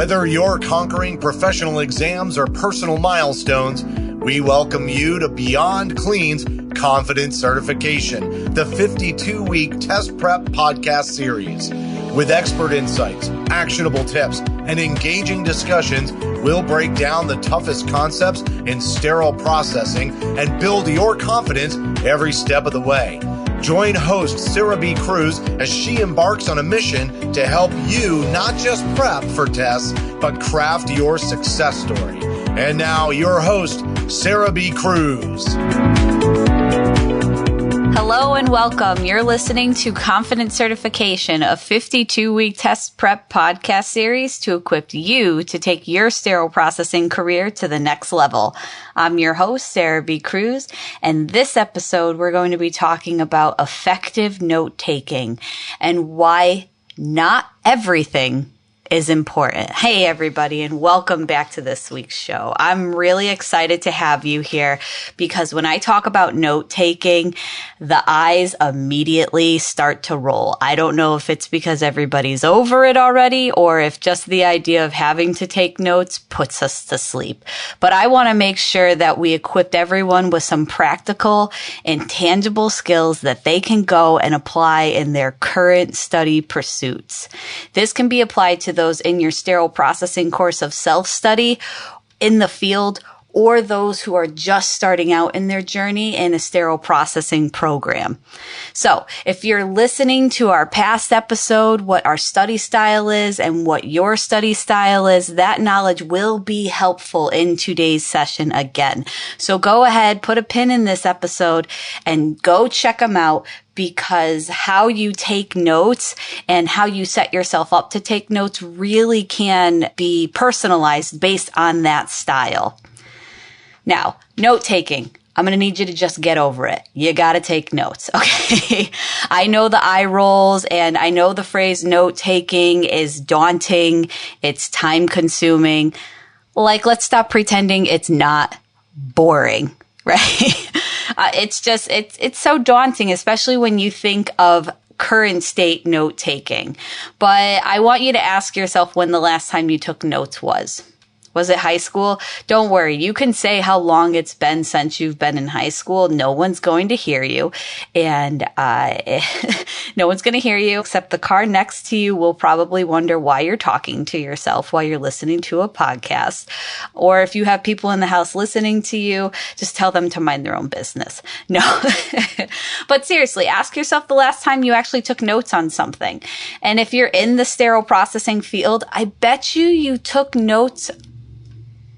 Whether you're conquering professional exams or personal milestones, we welcome you to Beyond Clean's Confidence Certification, the 52-week test prep podcast series. With expert insights, actionable tips, and engaging discussions, we'll break down the toughest concepts in sterile processing and build your confidence every step of the way. Join host Sarah B. Cruz as she embarks on a mission to help you not just prep for tests, but craft your success story. And now your host, Sarah B. Cruz. Hello and welcome. You're listening to Confidence Certification, a 52-week test prep podcast series to equip you to take your sterile processing career to the next level. I'm your host, Sarah B. Cruz, and this episode we're going to be talking about effective note-taking and why not everything is important. Hey, everybody, and welcome back to this week's show. I'm really excited to have you here because when I talk about note-taking, the eyes immediately start to roll. I don't know if it's because everybody's over it already or if just the idea of having to take notes puts us to sleep. But I want to make sure that we equipped everyone with some practical and tangible skills that they can go and apply in their current study pursuits. This can be applied to those in your sterile processing course of self-study in the field or those who are just starting out in their journey in a sterile processing program. So if you're listening to our past episode, what our study style is and what your study style is, that knowledge will be helpful in today's session again. So go ahead, put a pin in this episode and go check them out, because how you take notes and how you set yourself up to take notes really can be personalized based on that style. Now, note-taking. I'm going to need you to just get over it. You got to take notes, okay? I know the eye rolls and I know the phrase note-taking is daunting. It's time-consuming. Like, let's stop pretending it's not boring, right? It's so daunting, especially when you think of current state note-taking. But I want you to ask yourself when the last time you took notes was. Was it high school? Don't worry. You can say how long it's been since you've been in high school. No one's going to hear you. And no one's going to hear you except the car next to you will probably wonder why you're talking to yourself while you're listening to a podcast. Or if you have people in the house listening to you, just tell them to mind their own business. No. But seriously, ask yourself the last time you actually took notes on something. And if you're in the sterile processing field, I bet you took notes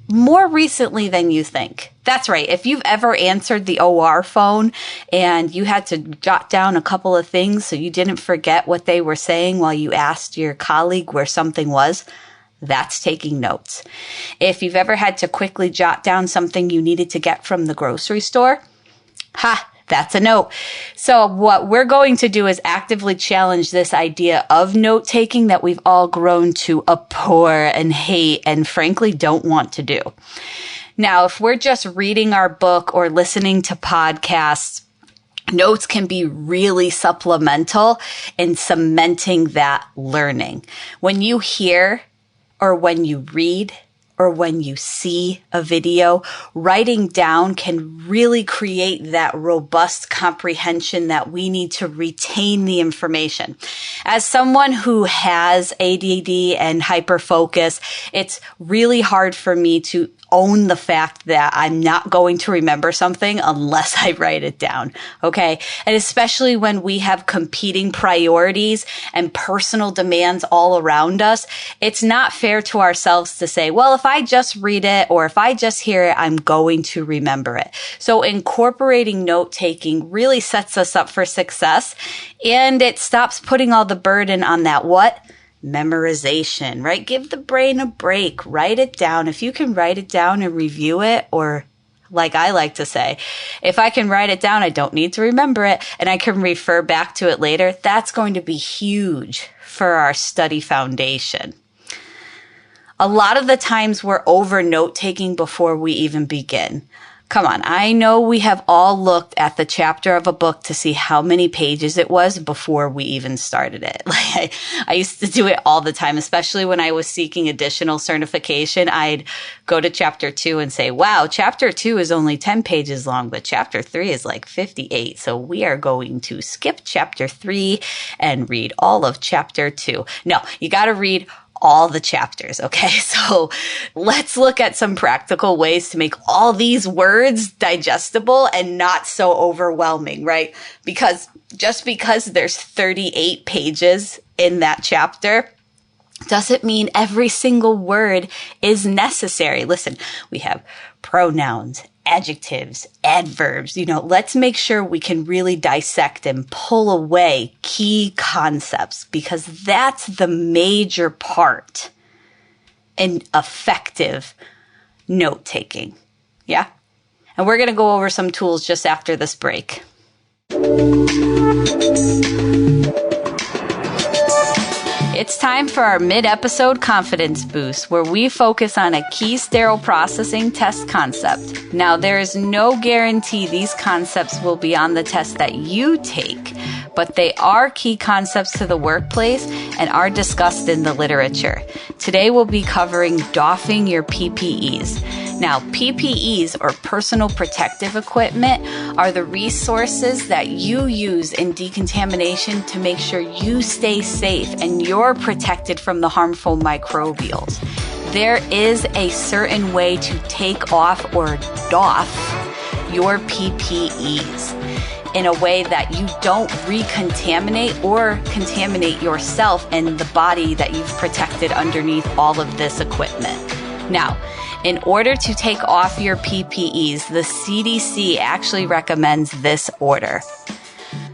more recently than you think. That's right. If you've ever answered the OR phone and you had to jot down a couple of things so you didn't forget what they were saying while you asked your colleague where something was, that's taking notes. If you've ever had to quickly jot down something you needed to get from the grocery store, that's a note. So what we're going to do is actively challenge this idea of note-taking that we've all grown to abhor and hate and frankly don't want to do. Now, if we're just reading our book or listening to podcasts, notes can be really supplemental in cementing that learning. When you hear or when you read or when you see a video, writing down can really create that robust comprehension that we need to retain the information. As someone who has ADD and hyperfocus, it's really hard for me to own the fact that I'm not going to remember something unless I write it down, okay? And especially when we have competing priorities and personal demands all around us, it's not fair to ourselves to say, well, if I just read it or if I just hear it, I'm going to remember it. So incorporating note-taking really sets us up for success, and it stops putting all the burden on that memorization, right? Give the brain a break. Write it down. If you can write it down and review it, or like I like to say, if I can write it down, I don't need to remember it, and I can refer back to it later, that's going to be huge for our study foundation. A lot of the times we're over note-taking before we even begin. Come on, I know we have all looked at the chapter of a book to see how many pages it was before we even started it. Like I used to do it all the time, especially when I was seeking additional certification. I'd go to chapter 2 and say, wow, chapter 2 is only 10 pages long, but chapter 3 is like 58. So we are going to skip chapter 3 and read all of chapter 2. No, you got to read all the chapters. Okay. So let's look at some practical ways to make all these words digestible and not so overwhelming, right? Because just because there's 38 pages in that chapter doesn't mean every single word is necessary. Listen, we have pronouns, adjectives, adverbs. Let's make sure we can really dissect and pull away key concepts, because that's the major part in effective note taking. Yeah. And we're going to go over some tools just after this break. It's time for our mid-episode confidence boost, where we focus on a key sterile processing test concept. Now, there is no guarantee these concepts will be on the test that you take, but they are key concepts to the workplace and are discussed in the literature. Today, we'll be covering doffing your PPEs. Now, PPEs, or personal protective equipment, are the resources that you use in decontamination to make sure you stay safe and you're protected from the harmful microbials. There is a certain way to take off or doff your PPEs in a way that you don't recontaminate or contaminate yourself and the body that you've protected underneath all of this equipment. Now, in order to take off your PPEs, the CDC actually recommends this order.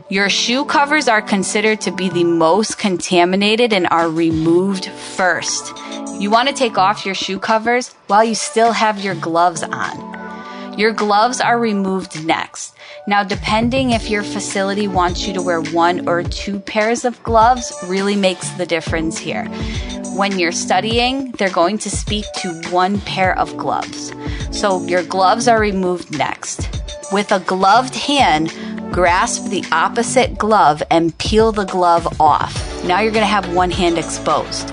Your shoe covers are considered to be the most contaminated and are removed first. You want to take off your shoe covers while you still have your gloves on. Your gloves are removed next. Now, depending if your facility wants you to wear 1 or 2 pairs of gloves really makes the difference here. When you're studying, they're going to speak to 1 pair of gloves. So your gloves are removed next. With a gloved hand, grasp the opposite glove and peel the glove off. Now you're going to have one hand exposed.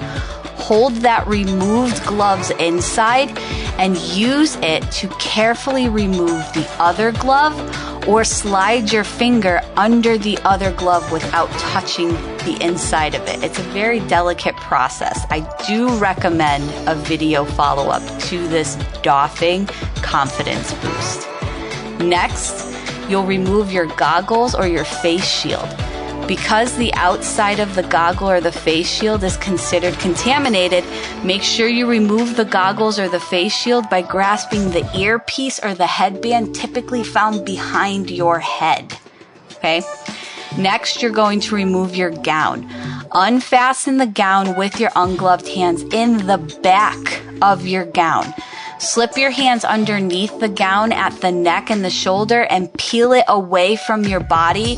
Hold that removed gloves inside and use it to carefully remove the other glove, or slide your finger under the other glove without touching the inside of it. It's a very delicate process. I do recommend a video follow-up to this doffing confidence boost. Next, you'll remove your goggles or your face shield. Because the outside of the goggle or the face shield is considered contaminated, make sure you remove the goggles or the face shield by grasping the earpiece or the headband typically found behind your head. Okay? Next, you're going to remove your gown. Unfasten the gown with your ungloved hands in the back of your gown. Slip your hands underneath the gown at the neck and the shoulder and peel it away from your body,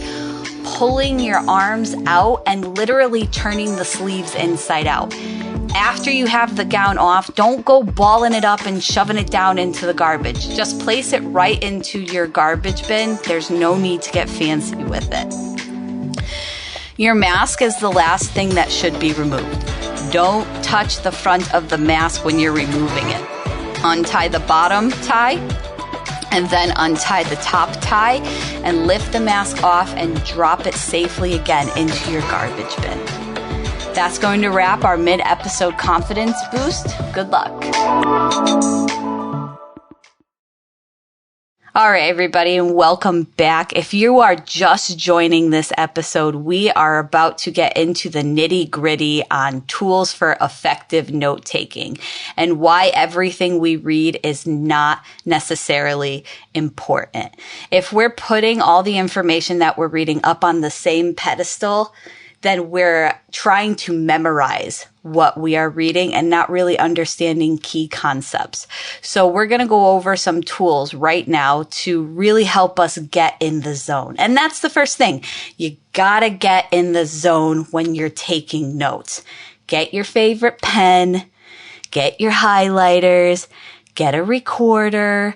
pulling your arms out and literally turning the sleeves inside out. After you have the gown off, don't go balling it up and shoving it down into the garbage. Just place it right into your garbage bin. There's no need to get fancy with it. Your mask is the last thing that should be removed. Don't touch the front of the mask when you're removing it. Untie the bottom tie, and then untie the top tie and lift the mask off and drop it safely again into your garbage bin. That's going to wrap our mid-episode confidence boost. Good luck. All right, everybody, and welcome back. If you are just joining this episode, we are about to get into the nitty-gritty on tools for effective note-taking and why everything we read is not necessarily important. If we're putting all the information that we're reading up on the same pedestal, then we're trying to memorize what we are reading and not really understanding key concepts. So we're going to go over some tools right now to really help us get in the zone. And that's the first thing. You got to get in the zone when you're taking notes. Get your favorite pen, get your highlighters, get a recorder.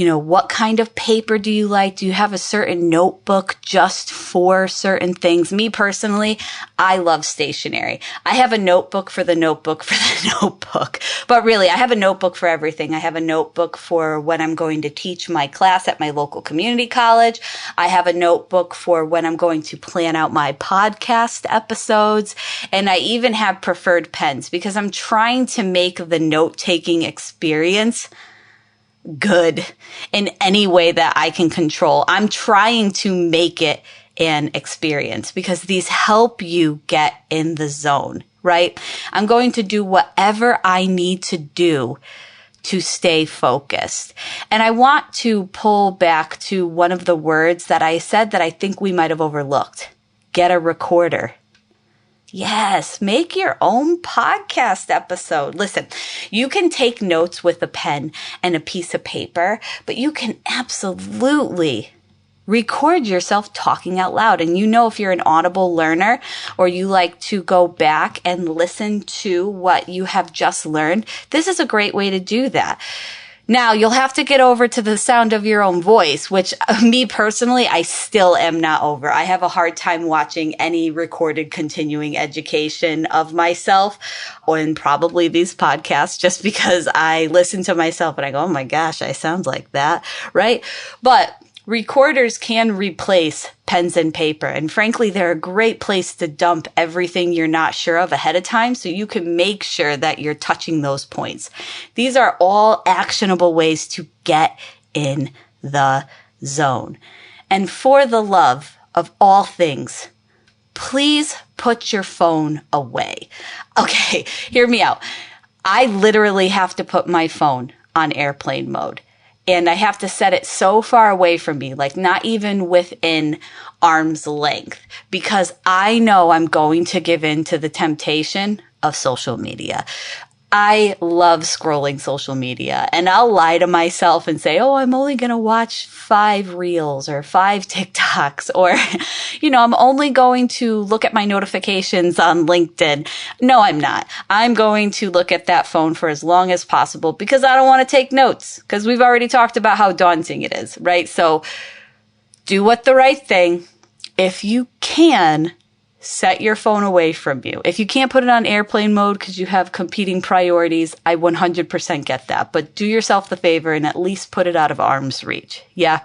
What kind of paper do you like? Do you have a certain notebook just for certain things? Me personally, I love stationery. I have a notebook for the notebook for the notebook. But really, I have a notebook for everything. I have a notebook for when I'm going to teach my class at my local community college. I have a notebook for when I'm going to plan out my podcast episodes. And I even have preferred pens because I'm trying to make the note-taking experience good in any way that I can control. I'm trying to make it an experience because these help you get in the zone, right? I'm going to do whatever I need to do to stay focused. And I want to pull back to one of the words that I said that I think we might have overlooked. Get a recorder. Yes, make your own podcast episode. Listen, you can take notes with a pen and a piece of paper, but you can absolutely record yourself talking out loud. And if you're an Audible learner or you like to go back and listen to what you have just learned, this is a great way to do that. Now, you'll have to get over to the sound of your own voice, which me personally, I still am not over. I have a hard time watching any recorded continuing education of myself and probably these podcasts just because I listen to myself and I go, oh my gosh, I sound like that, right? But recorders can replace pens and paper. And frankly, they're a great place to dump everything you're not sure of ahead of time so you can make sure that you're touching those points. These are all actionable ways to get in the zone. And for the love of all things, please put your phone away. Okay, hear me out. I literally have to put my phone on airplane mode. And I have to set it so far away from me, like not even within arm's length, because I know I'm going to give in to the temptation of social media. I love scrolling social media, and I'll lie to myself and say, I'm only going to watch 5 reels or 5 TikToks, or, I'm only going to look at my notifications on LinkedIn. No, I'm not. I'm going to look at that phone for as long as possible because I don't want to take notes because we've already talked about how daunting it is, right? So do what the right thing. If you can, set your phone away from you. If you can't put it on airplane mode because you have competing priorities, I 100% get that. But do yourself the favor and at least put it out of arm's reach. Yeah.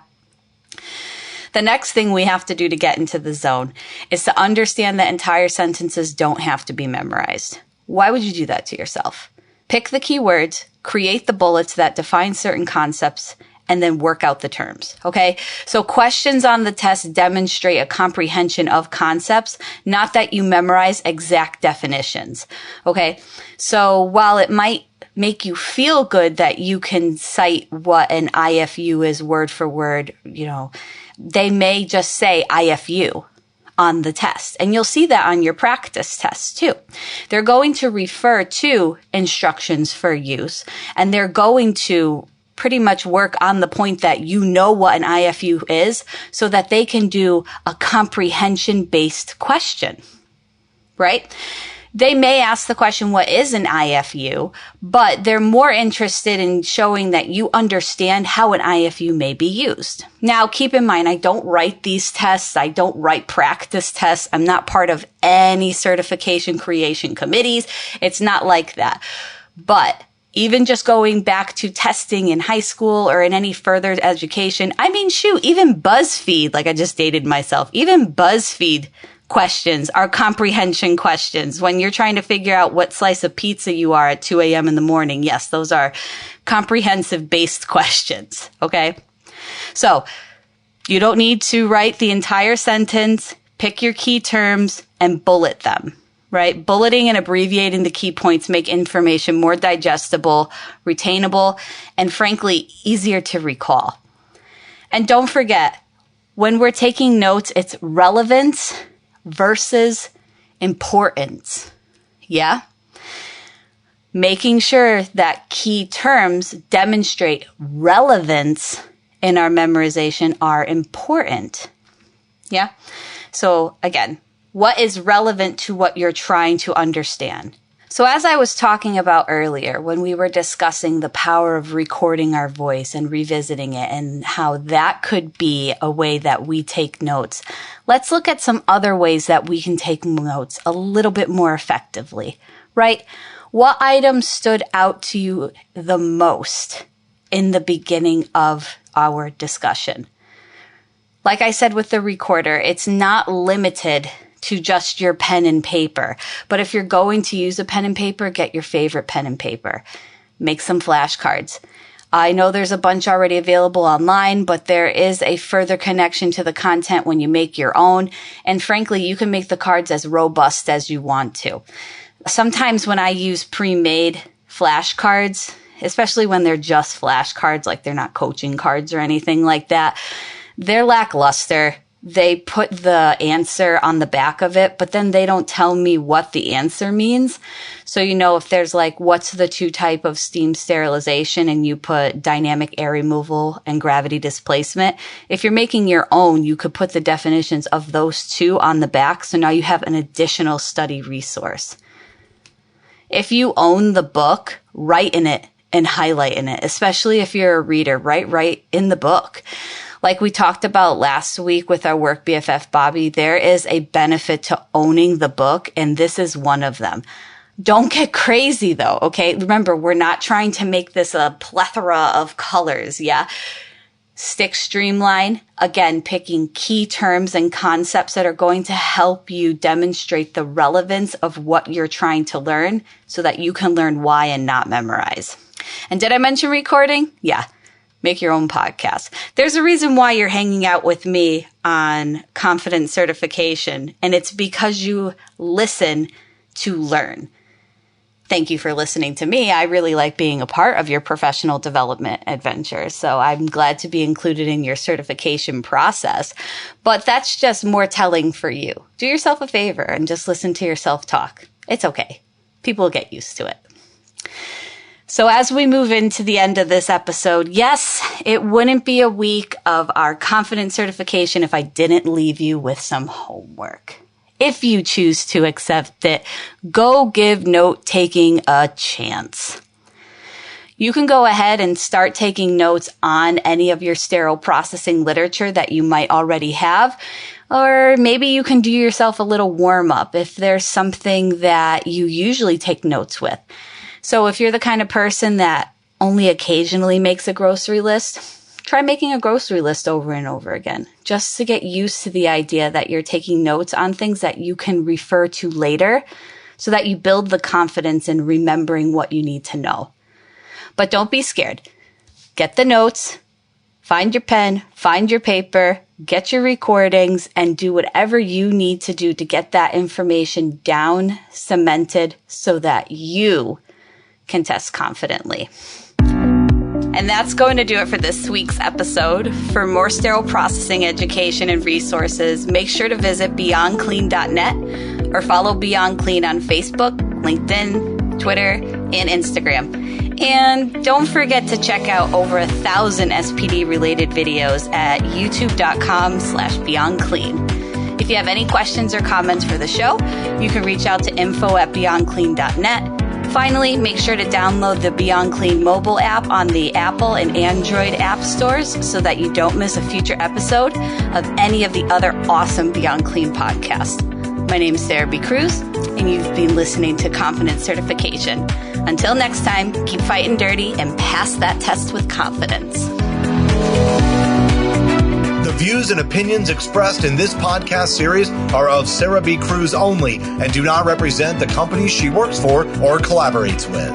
The next thing we have to do to get into the zone is to understand that entire sentences don't have to be memorized. Why would you do that to yourself? Pick the key words, create the bullets that define certain concepts, and then work out the terms, okay? So questions on the test demonstrate a comprehension of concepts, not that you memorize exact definitions, okay? So while it might make you feel good that you can cite what an IFU is word for word, they may just say IFU on the test. And you'll see that on your practice tests too. They're going to refer to instructions for use, and they're going to pretty much work on the point that you know what an IFU is so that they can do a comprehension-based question, right? They may ask the question, what is an IFU? But they're more interested in showing that you understand how an IFU may be used. Now, keep in mind, I don't write these tests. I don't write practice tests. I'm not part of any certification creation committees. It's not like that. But even just going back to testing in high school or in any further education, even BuzzFeed, like I just dated myself, even BuzzFeed questions are comprehension questions. When you're trying to figure out what slice of pizza you are at 2 a.m. in the morning, yes, those are comprehensive based questions, okay? So you don't need to write the entire sentence, pick your key terms, and bullet them. Right? Bulleting and abbreviating the key points make information more digestible, retainable, and frankly, easier to recall. And don't forget, when we're taking notes, it's relevance versus importance. Yeah? Making sure that key terms demonstrate relevance in our memorization are important. Yeah? So again, what is relevant to what you're trying to understand? So as I was talking about earlier, when we were discussing the power of recording our voice and revisiting it and how that could be a way that we take notes, let's look at some other ways that we can take notes a little bit more effectively, right? What items stood out to you the most in the beginning of our discussion? Like I said with the recorder, it's not limited to just your pen and paper. But if you're going to use a pen and paper, get your favorite pen and paper. Make some flashcards. I know there's a bunch already available online, but there is a further connection to the content when you make your own. And frankly, you can make the cards as robust as you want to. Sometimes when I use pre-made flashcards, especially when they're just flashcards, like they're not coaching cards or anything like that, they're lackluster. They put the answer on the back of it, but then they don't tell me what the answer means. So, if there's like, what's the 2 type of steam sterilization, and you put dynamic air removal and gravity displacement. If you're making your own, you could put the definitions of those 2 on the back. So now you have an additional study resource. If you own the book, write in it and highlight in it, especially if you're a reader, write in the book. Like we talked about last week with our work BFF Bobby, there is a benefit to owning the book, and this is one of them. Don't get crazy though, okay? Remember, we're not trying to make this a plethora of colors, yeah? Stick streamline, again, picking key terms and concepts that are going to help you demonstrate the relevance of what you're trying to learn so that you can learn why and not memorize. And did I mention recording? Yeah. Make your own podcast. There's a reason why you're hanging out with me on Confidence Certification, and it's because you listen to learn. Thank you for listening to me. I really like being a part of your professional development adventure, so I'm glad to be included in your certification process. But that's just more telling for you. Do yourself a favor and just listen to yourself talk. It's okay. People will get used to it. So as we move into the end of this episode, yes, it wouldn't be a week of our confidence certification if I didn't leave you with some homework. If you choose to accept it, go give note-taking a chance. You can go ahead and start taking notes on any of your sterile processing literature that you might already have. Or maybe you can do yourself a little warm-up if there's something that you usually take notes with. So if you're the kind of person that only occasionally makes a grocery list, try making a grocery list over and over again, just to get used to the idea that you're taking notes on things that you can refer to later so that you build the confidence in remembering what you need to know. But don't be scared. Get the notes, find your pen, find your paper, get your recordings, and do whatever you need to do to get that information down, cemented, so that you can test confidently. And that's going to do it for this week's episode. For more sterile processing education and resources, make sure to visit beyondclean.net or follow Beyond Clean on Facebook, LinkedIn, Twitter, and Instagram. And don't forget to check out over 1,000 SPD related videos at youtube.com/beyondclean. If you have any questions or comments for the show, you can reach out to info@beyondclean.net. Finally, make sure to download the Beyond Clean mobile app on the Apple and Android app stores so that you don't miss a future episode of any of the other awesome Beyond Clean podcasts. My name is Sarah B. Cruz, and you've been listening to Confidence Certification. Until next time, keep fighting dirty and pass that test with confidence. The views and opinions expressed in this podcast series are of Sarah B. Cruz only and do not represent the company she works for or collaborates with.